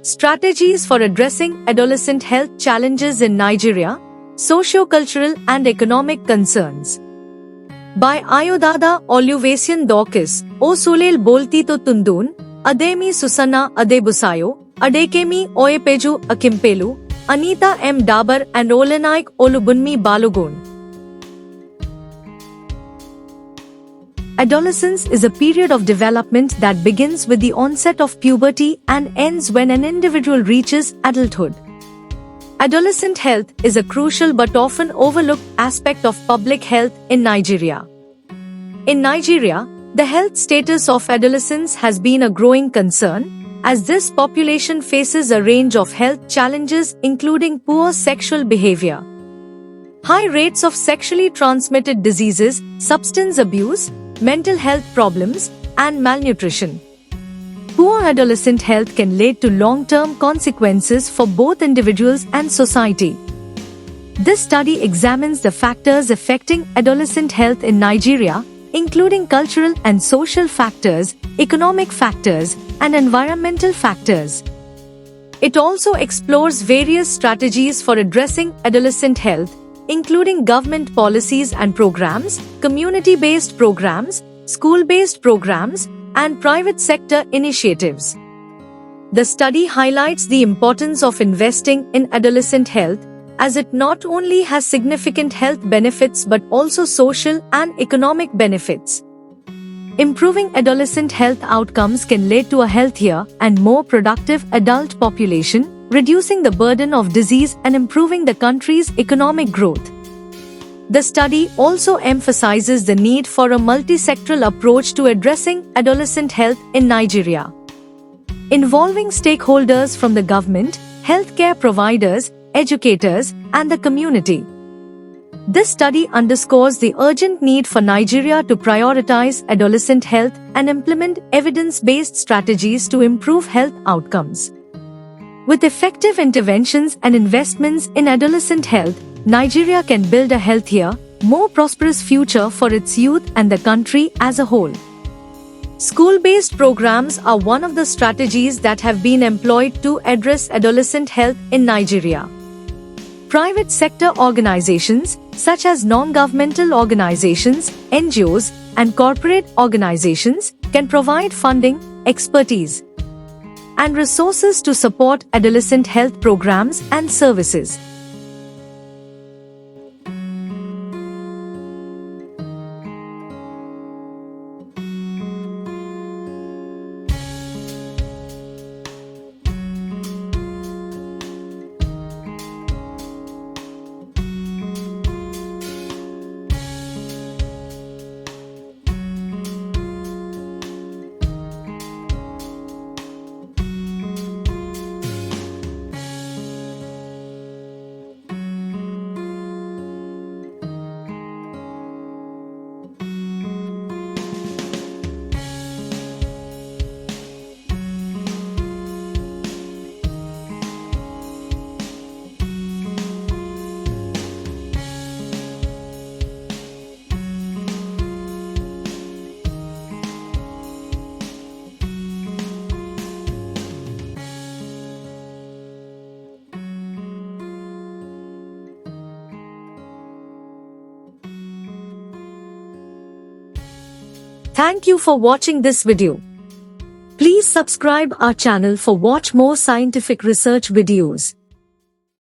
Strategies for Addressing Adolescent Health Challenges in Nigeria, Socio-Cultural and Economic Concerns. By Ayodada Oluwaseun Dorcas, Osulel Bolti to Tundun, Ademi Susanna Adebusayo, Adekemi Oyepeju Akimpelu, Anita M. Dabar and Olenaik Olubunmi Balogun. Adolescence is a period of development that begins with the onset of puberty and ends when an individual reaches adulthood. Adolescent health is a crucial but often overlooked aspect of public health in Nigeria. In Nigeria, the health status of adolescents has been a growing concern, as this population faces a range of health challenges including poor sexual behavior, high rates of sexually transmitted diseases, substance abuse, mental health problems, and malnutrition. Poor adolescent health can lead to long-term consequences for both individuals and society. This study examines the factors affecting adolescent health in Nigeria, including cultural and social factors, economic factors, and environmental factors. It also explores various strategies for addressing adolescent health, including government policies and programs, community-based programs, school-based programs, and private sector initiatives. The study highlights the importance of investing in adolescent health, as it not only has significant health benefits but also social and economic benefits. Improving adolescent health outcomes can lead to a healthier and more productive adult population, reducing the burden of disease and improving the country's economic growth. The study also emphasizes the need for a multi-sectoral approach to addressing adolescent health in Nigeria, involving stakeholders from the government, healthcare providers, educators, and the community. This study underscores the urgent need for Nigeria to prioritize adolescent health and implement evidence-based strategies to improve health outcomes. With effective interventions and investments in adolescent health, Nigeria can build a healthier, more prosperous future for its youth and the country as a whole. School-based programs are one of the strategies that have been employed to address adolescent health in Nigeria. Private sector organizations, such as non-governmental organizations, NGOs, and corporate organizations, can provide funding, expertise, and resources to support adolescent health programs and services. Thank you for watching this video. Please subscribe our channel for watch more scientific research videos.